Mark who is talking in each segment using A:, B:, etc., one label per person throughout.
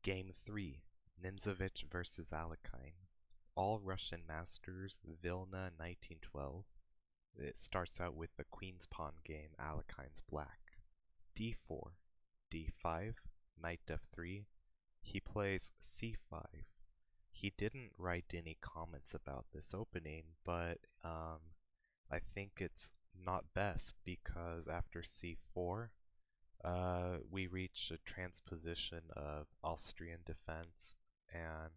A: Game 3, Nimzowitsch vs Alekhine. All Russian masters, Vilna 1912. It starts out with the queen's pawn game, Alekhine's black. d4, d5, knight f3. He plays c5. He didn't write any comments about this opening, but I think it's not best because after c4, we reach a transposition of Austrian defense, and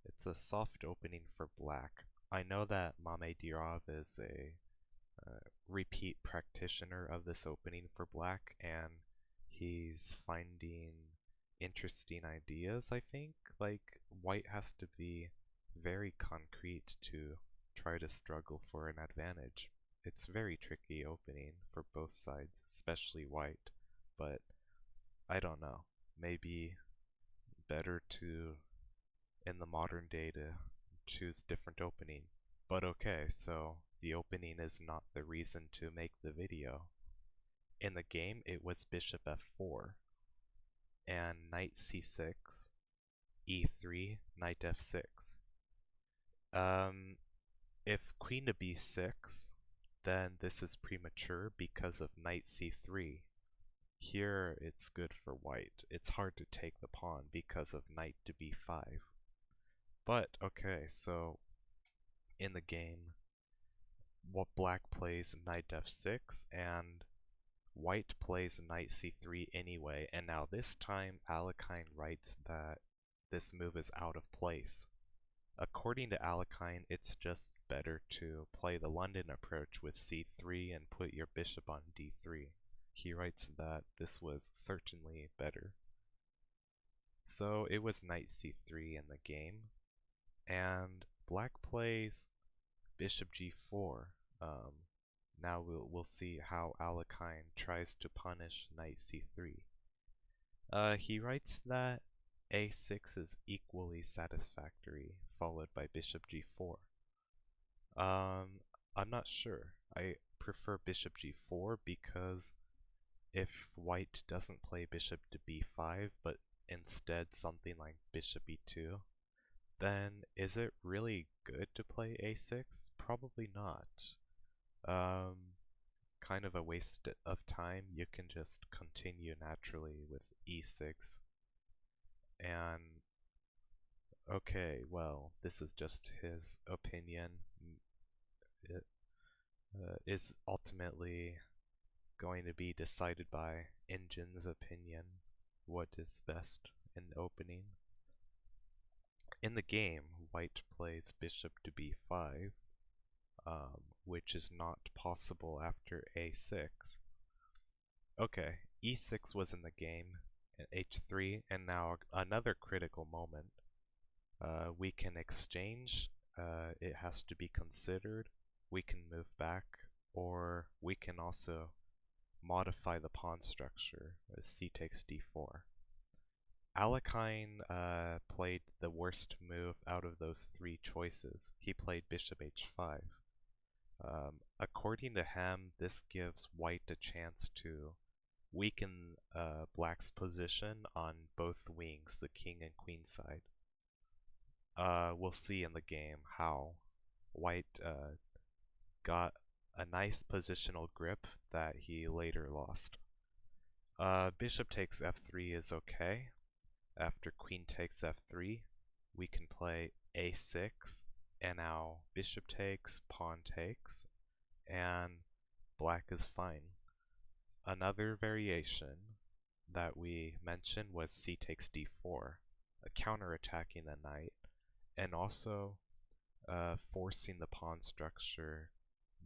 A: it's a soft opening for black. I know that Mamedyarov is a repeat practitioner of this opening for black, and he's finding interesting ideas, I think. Like, white has to be very concrete to try to struggle for an advantage. It's very tricky opening for both sides, especially white, but I don't know. Maybe better to, in the modern day, to choose different opening. But okay, so the opening is not the reason to make the video. In the game, it was bishop f4, and knight c6, e3, knight f6. If queen to b6, then this is premature because of knight c3. Here it's good for white. It's hard to take the pawn because of knight to b5. But okay, so in the game, what black plays knight f6 and white plays knight c3 anyway, and now this time Alekhine writes that this move is out of place. According to Alekhine, it's just better to play the London approach with c3 and put your bishop on d3. He writes that this was certainly better. So it was knight c3 in the game, and black plays bishop g4. Now we'll see how Alekhine tries to punish knight c3. He writes that a6 is equally satisfactory, followed by bishop g4. I'm not sure. I prefer bishop g4 because if white doesn't play bishop to b5, but instead something like bishop e2, then is it really good to play a6? Probably not. Kind of a waste of time. You can just continue naturally with e6. And okay, well, this is just his opinion. It is ultimately going to be decided by Injin's opinion, what is best in the opening. In the game, white plays bishop to b5, which is not possible after a6. Okay, e6 was in the game, and h3, and now another critical moment. We can exchange, it has to be considered, we can move back, or we can also modify the pawn structure as c takes d4. Alekhine played the worst move out of those three choices. He played bishop h5. According to him, this gives white a chance to weaken black's position on both wings, the king and queen side. We'll see in the game how white got a nice positional grip that he later lost. Bishop takes f3 is okay. After queen takes f3, we can play a6, and now bishop takes, pawn takes, and black is fine. Another variation that we mentioned was c takes d4, counterattacking the knight, and also forcing the pawn structure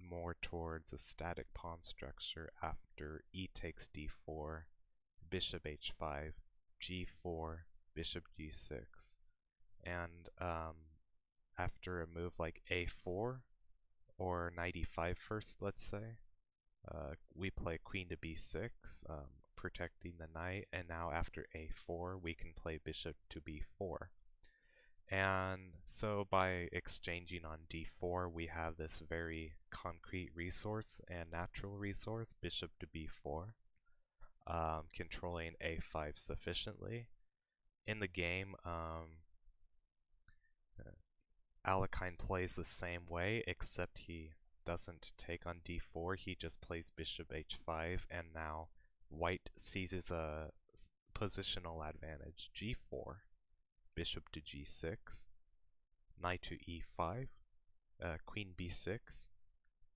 A: more towards a static pawn structure after e takes d4, bishop h5, g4, bishop g6. And after a move like a4 or knight e5 first, let's say, we play queen to b6, protecting the knight, and now after a4 we can play bishop to b4. And so by exchanging on d4, we have this very concrete resource and natural resource, bishop to b4, controlling a5 sufficiently. in the game, Alekhine plays the same way, except he doesn't take on d4, he just plays bishop h5, and now white seizes a positional advantage, g4, bishop to g6, knight to e5, queen b6.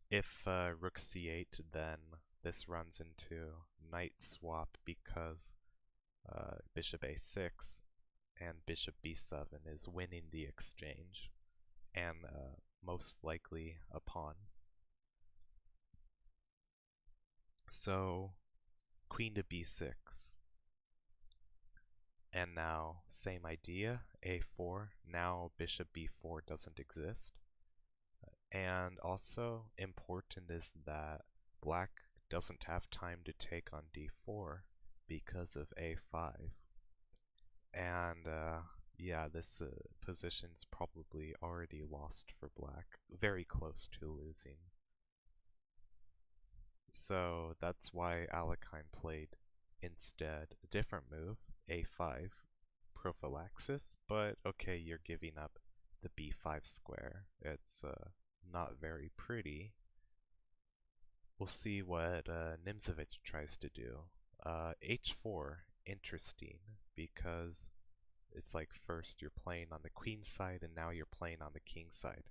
A: If rook c8, then this runs into knight swap because bishop a6 and bishop b7 is winning the exchange, and most likely a pawn. So queen to b6. And now same idea, a4. Now bishop b4 doesn't exist. And also important is that black doesn't have time to take on d4 because of a5. And yeah, this position's probably already lost for black, very close to losing. So that's why Alekhine played instead a different move, a5, prophylaxis, but okay, you're giving up the b5 square. It's not very pretty. We'll see what Nimzowitsch tries to do. h4, interesting, because it's like first you're playing on the queen side and now you're playing on the king side.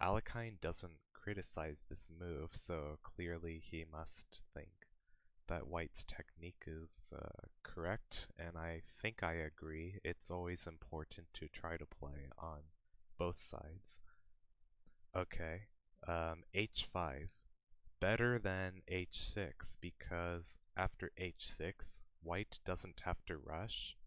A: Alekhine doesn't criticize this move, so clearly he must think that white's technique is correct, and I think I agree. It's always important to try to play on both sides. Okay, h5. Better than h6, because after h6, white doesn't have to rush.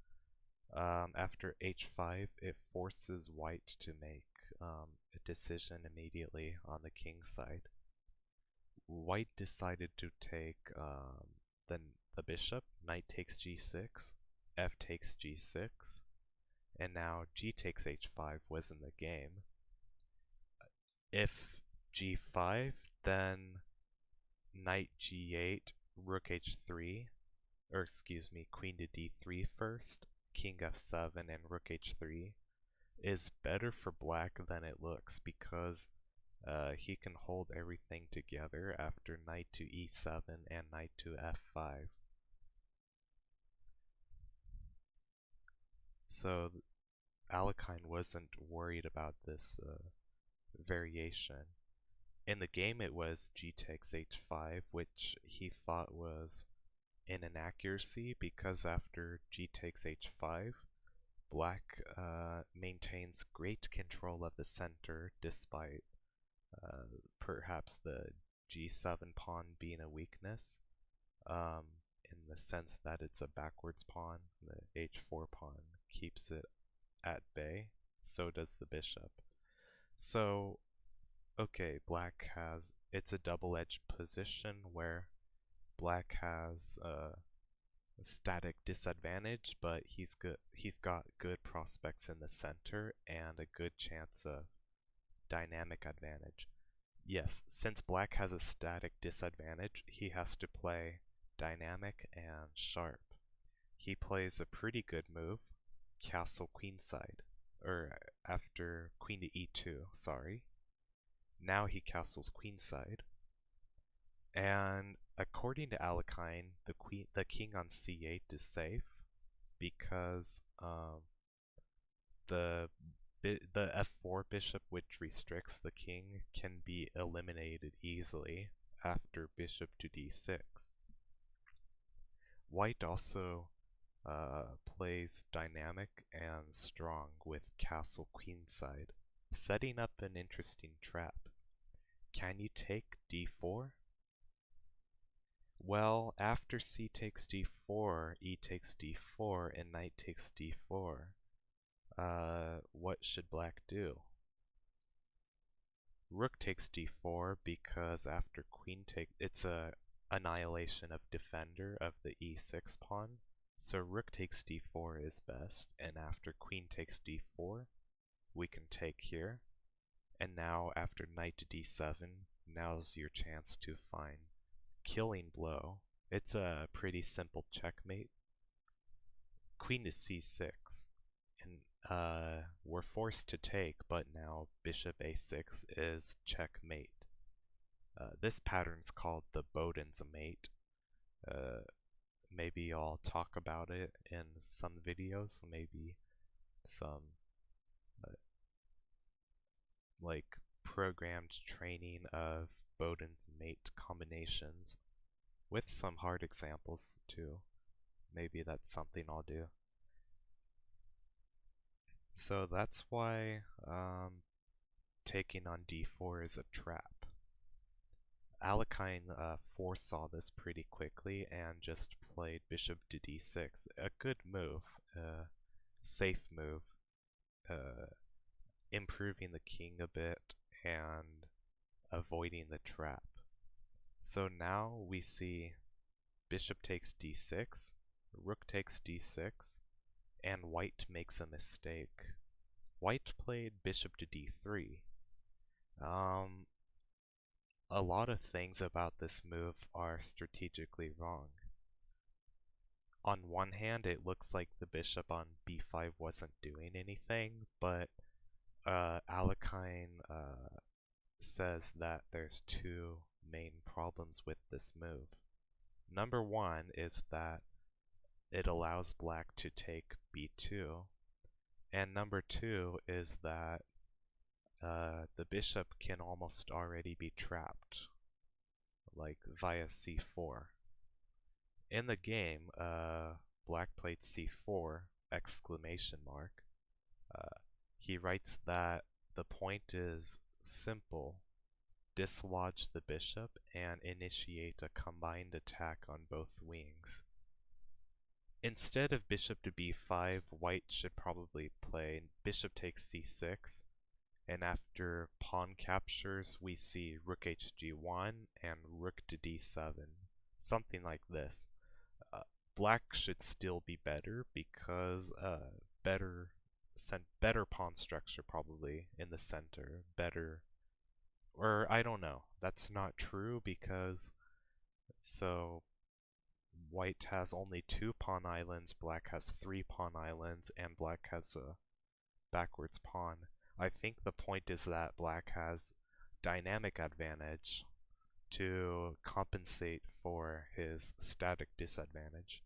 A: After h5, it forces white to make a decision immediately on the king side. White decided to take the bishop, knight takes g6, f takes g6, and now g takes h5 was in the game. If g5, then knight g8, rook h3, or excuse me, queen to d3 first, king f7, and rook h3 is better for black than it looks, because he can hold everything together after knight to e7 and knight to f5. So Alekhine wasn't worried about this variation. In the game it was g takes h5, which he thought was an inaccuracy, because after g takes h5, black maintains great control of the center despite perhaps the g7 pawn being a weakness, in the sense that it's a backwards pawn. The h4 pawn keeps it at bay, so does the bishop. So, okay, black has, it's a double-edged position where black has a static disadvantage, but he's got good prospects in the center and a good chance of dynamic advantage. Yes, since black has a static disadvantage, he has to play dynamic and sharp. He plays a pretty good move, castle queenside, or after queen to e2, sorry. Now he castles queenside. And according to Alekhine, the king on c8 is safe because the f4 bishop, which restricts the king, can be eliminated easily after bishop to d6. White also plays dynamic and strong with castle queenside, setting up an interesting trap. Can you take d4? Well, after c takes d4, e takes d4, and knight takes d4, what should black do? Rook takes d4 because after queen takes, it's a annihilation of defender of the e6 pawn, so rook takes d4 is best, and after queen takes d4, we can take here, and now after knight to d7, now's your chance to find killing blow. It's a pretty simple checkmate. queen to c6, and we're forced to take, but now bishop a6 is checkmate. This pattern's called the Boden's mate. Maybe I'll talk about it in some videos, maybe some like programmed training of Boden's mate combinations with some hard examples too. Maybe that's something I'll do. So that's why taking on d4 is a trap. Alekhine foresaw this pretty quickly and just played bishop to d6. A good move, safe move, improving the king a bit and avoiding the trap. So now we see bishop takes d6, rook takes d6, and white makes a mistake. White played bishop to d3. A lot of things about this move are strategically wrong. On one hand, it looks like the bishop on b5 wasn't doing anything, but Alekhine says that there's two main problems with this move. Number one is that it allows black to take b2, and number two is that the bishop can almost already be trapped, like via c4. In the game, black played c4, exclamation mark. He writes that the point is simple: dislodge the bishop and initiate a combined attack on both wings. Instead of bishop to b5, white should probably play bishop takes c6, and after pawn captures we see rook hg1 and rook to d7, something like this. Black should still be better because better pawn structure probably in the center, better, or I don't know, that's not true because so white has only 2 pawn islands, black has 3 pawn islands, and black has a backwards pawn. I think the point is that black has dynamic advantage to compensate for his static disadvantage.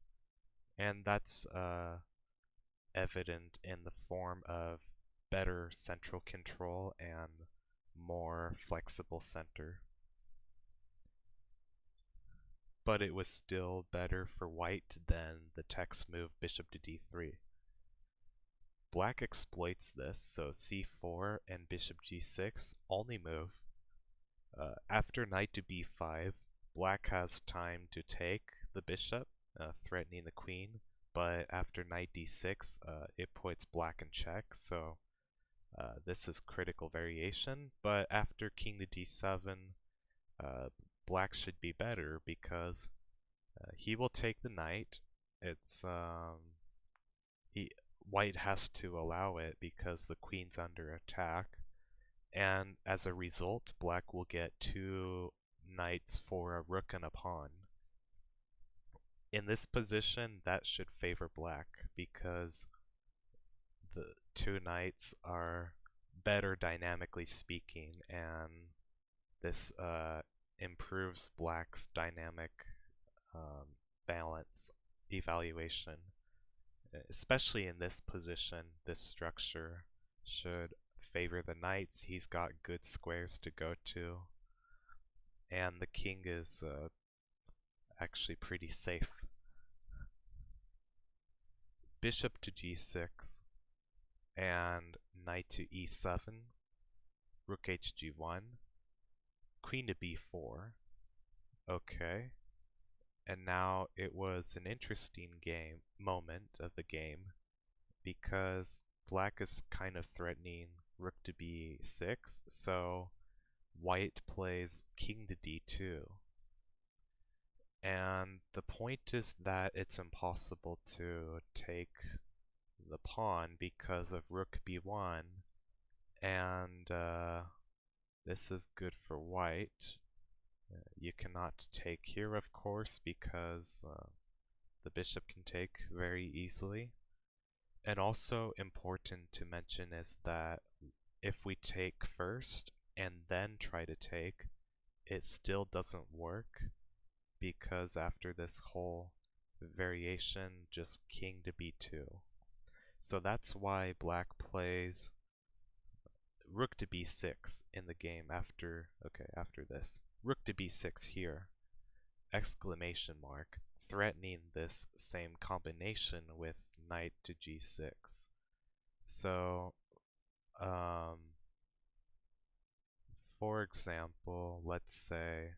A: And that's evident in the form of better central control and more flexible center. But it was still better for white than the text move bishop to d3. Black exploits this, so c4 and bishop g6 only move. After knight to b5, black has time to take the bishop, threatening the queen, but after knight d6, it puts black in check, so this is critical variation. But after king to d7, black should be better because he will take the knight. It's white has to allow it because the queen's under attack, and as a result, black will get 2 knights for a rook and a pawn. In this position, that should favor black because the 2 knights are better dynamically speaking, and this improves black's dynamic balance evaluation. Especially in this position, this structure should favor the knights. He's got good squares to go to, and the king is actually pretty safe. Bishop to g6 and knight to e7, rook hg1, queen to b4. Okay. And now it was an interesting moment of the game because black is kind of threatening rook to b6, so white plays king to d2. And the point is that it's impossible to take the pawn because of rook b1, and this is good for white. You cannot take here, of course, because the bishop can take very easily. And also important to mention is that if we take first and then try to take, it still doesn't work because after this whole variation, just king to b2. So that's why black plays rook to b6 in the game after this. Rook to b6 here, exclamation mark, threatening this same combination with knight to g6. So, for example, let's say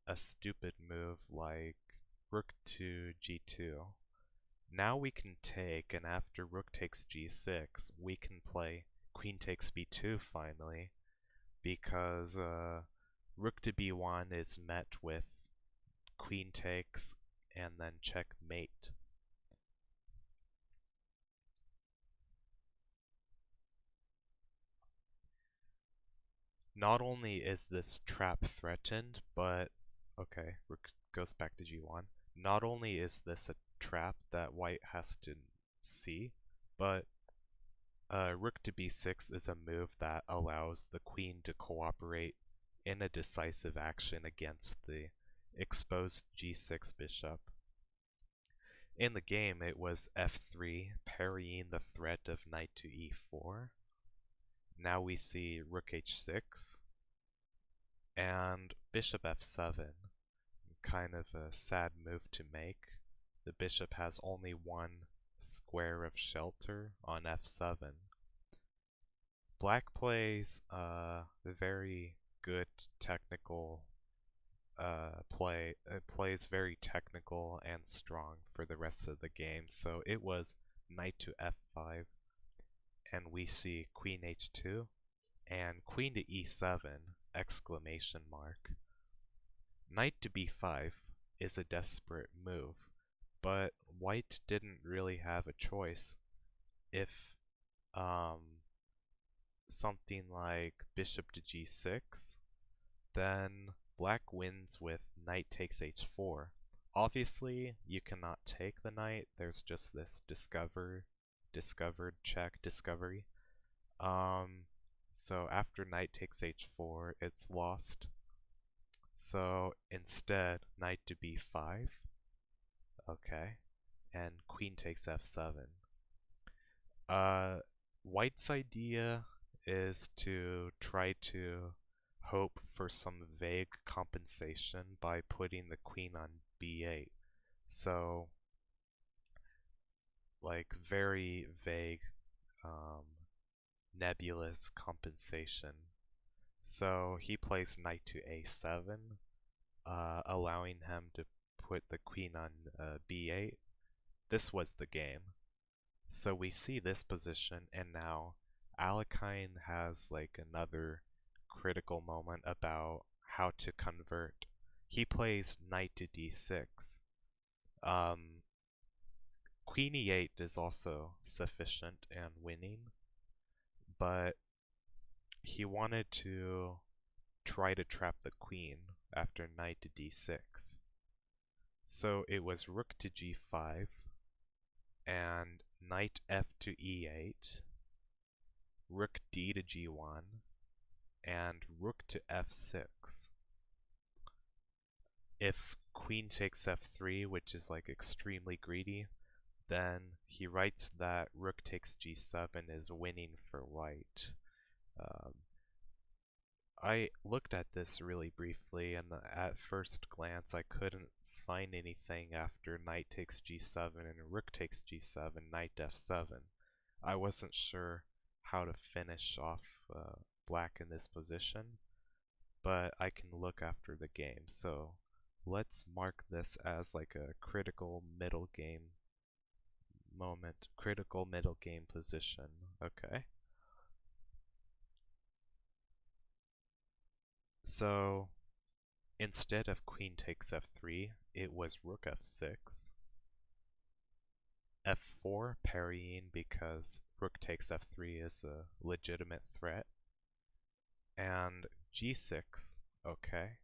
A: a stupid move like rook to g2. Now we can take, and after rook takes g6, we can play queen takes b2 finally, because rook to b1 is met with queen takes and then checkmate. Not only is this trap threatened, but okay, rook goes back to g1. Not only is this a trap that white has to see, but rook to b6 is a move that allows the queen to cooperate in a decisive action against the exposed g6 bishop. In the game, it was f3, parrying the threat of knight to e4. Now we see rook h6 and bishop f7. Kind of a sad move to make. The bishop has only one square of shelter on f7. Black plays very good technical plays very technical and strong for the rest of the game. So it was knight to f5, and we see queen h2 and queen to e7 exclamation mark. Knight to b5 is a desperate move, but white didn't really have a choice. If something like bishop to g6, then black wins with knight takes h4. Obviously, you cannot take the knight. There's just this discovered check discovery. So after knight takes h4, it's lost. So instead, knight to b5. Okay, and queen takes f7. White's idea is to try to hope for some vague compensation by putting the queen on b8. So, like, very vague, nebulous compensation. So he plays knight to a7, allowing him to put the queen on b8. This was the game. So we see this position, and now Alekhine has like another critical moment about how to convert. He plays knight to d6. Queen e8 is also sufficient and winning, but he wanted to try to trap the queen after knight to d6. So it was rook to g5 and knight f to e8, rook d to g1, and rook to f6. If queen takes f3, which is like extremely greedy, then he writes that rook takes g7 is winning for white. I looked at this really briefly, and at first glance I couldn't find anything after knight takes g7 and rook takes g7, knight f7. I wasn't sure how to finish off black in this position, but I can look after the game. So let's mark this as like a critical middle game moment, critical middle game position. Okay. So instead of queen takes f3, it was rook f6, f4 parrying because rook takes f3 is a legitimate threat, and g6, okay,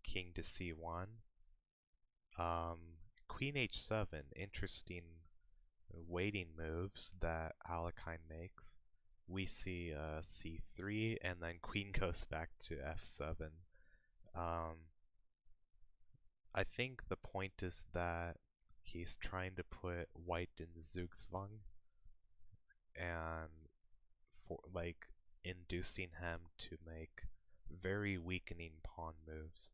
A: king to c1, queen h7, interesting waiting moves that Alekhine makes. We see c3, and then queen goes back to f7. I think the point is that he's trying to put white in Zugzwang and inducing him to make very weakening pawn moves.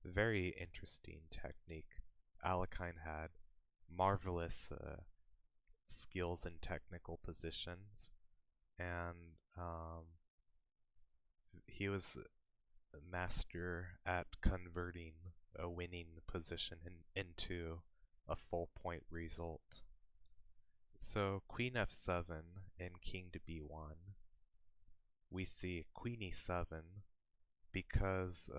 A: Very interesting technique. Alekhine had marvelous skills in technical positions, and he was a master at converting a winning position into a full point result. So queen f7 and king to b1. We see queen e7 because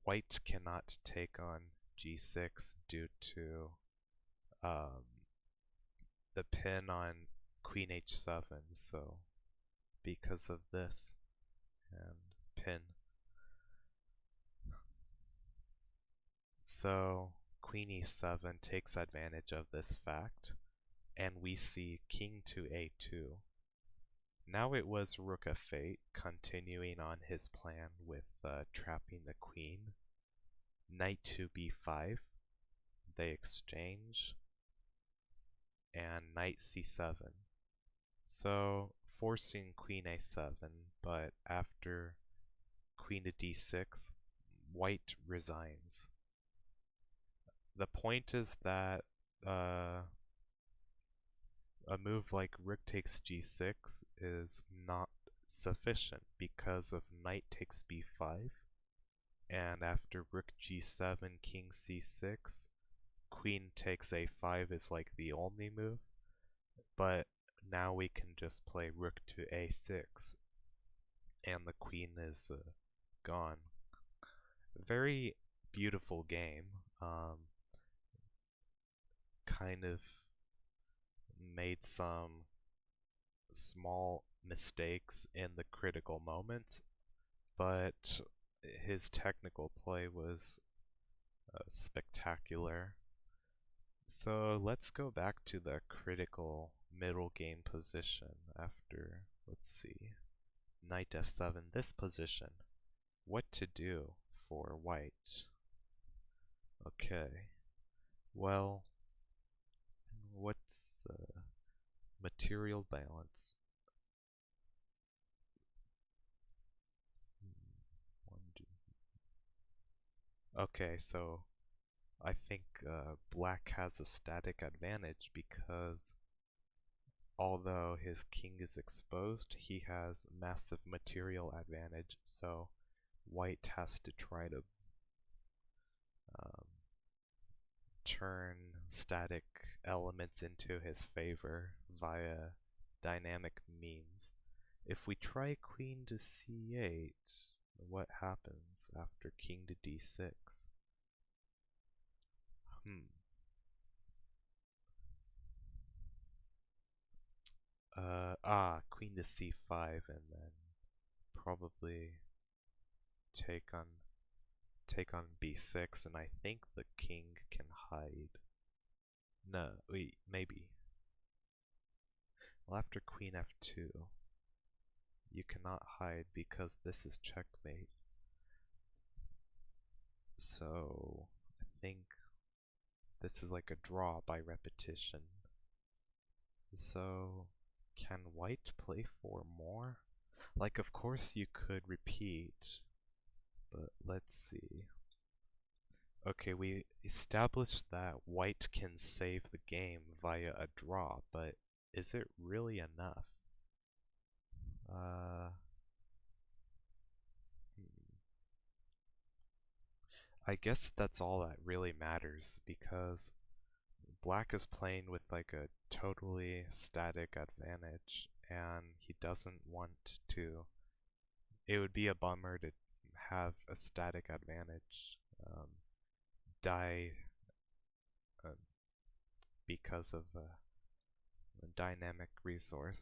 A: white cannot take on g6 due to the pin on queen h7, so because of this and pin. So queen e7 takes advantage of this fact, and we see king to a2. Now it was rook f8, continuing on his plan with trapping the queen. Knight to b5, they exchange, and knight c7. So forcing queen a7, but after queen to d6, white resigns. The point is that a move like rook takes g6 is not sufficient because of knight takes b5, and after rook g7, king c6, queen takes a5 is like the only move, but now we can just play rook to a6 and the queen is gone. Very beautiful game. Kind of made some small mistakes in the critical moments, but his technical play was spectacular. So let's go back to the critical middle game position after, let's see, knight f7, this position. What to do for white? Okay, well, what's material balance? Okay, so I think black has a static advantage because although his king is exposed, he has massive material advantage, so white has to try to turn static elements into his favor via dynamic means. If we try queen to c8, what happens after king to d6? Queen to c5 and then probably take on b6, and I think the king can hide. No, wait, maybe. Well, after queen f2, you cannot hide because this is checkmate. So I think this is like a draw by repetition. So can white play 4 more? Like, of course you could repeat, but let's see. Okay, we established that white can save the game via a draw, but is it really enough? I guess that's all that really matters because black is playing with like a totally static advantage and he doesn't want to. It would be a bummer to have a static advantage die because of a dynamic resource.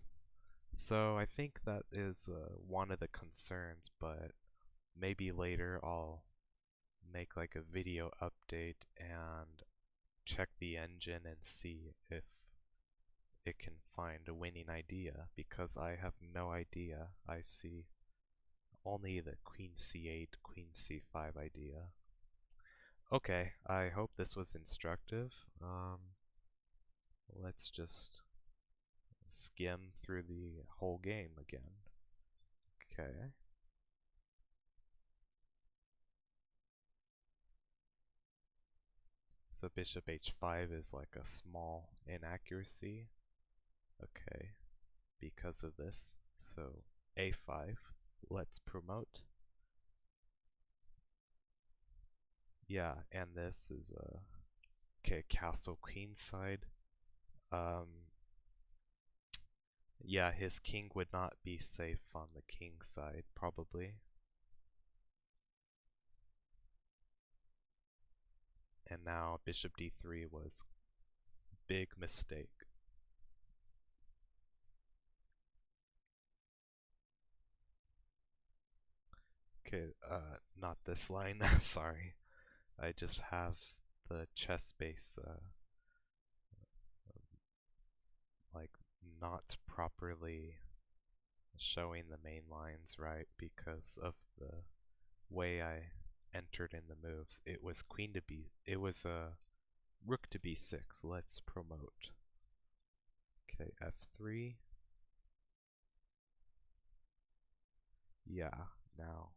A: So I think that is one of the concerns, but maybe later I'll make like a video update and check the engine and see if it can find a winning idea, because I have no idea. I see only the queen c8, queen c5 idea. Okay, I hope this was instructive. Let's just skim through the whole game again. Okay. So bishop h5 is like a small inaccuracy. Okay, because of this. So a5, let's promote. Yeah, and this is a okay, castle queenside. Yeah, his king would not be safe on the king side, probably. And now bishop d3 was big mistake. Okay, not this line, sorry. I just have the chess base, like, not properly showing the main lines right because of the way I entered in the moves. It was it was rook to b6. Let's promote. Okay, f3. Yeah, now.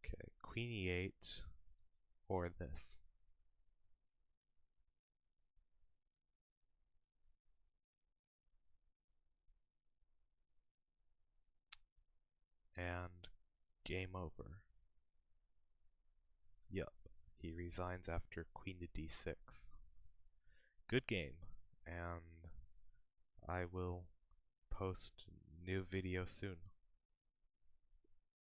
A: Okay, queen e8 or this. And game over. Yup, he resigns after queen to d6. Good game, and I will post new video soon.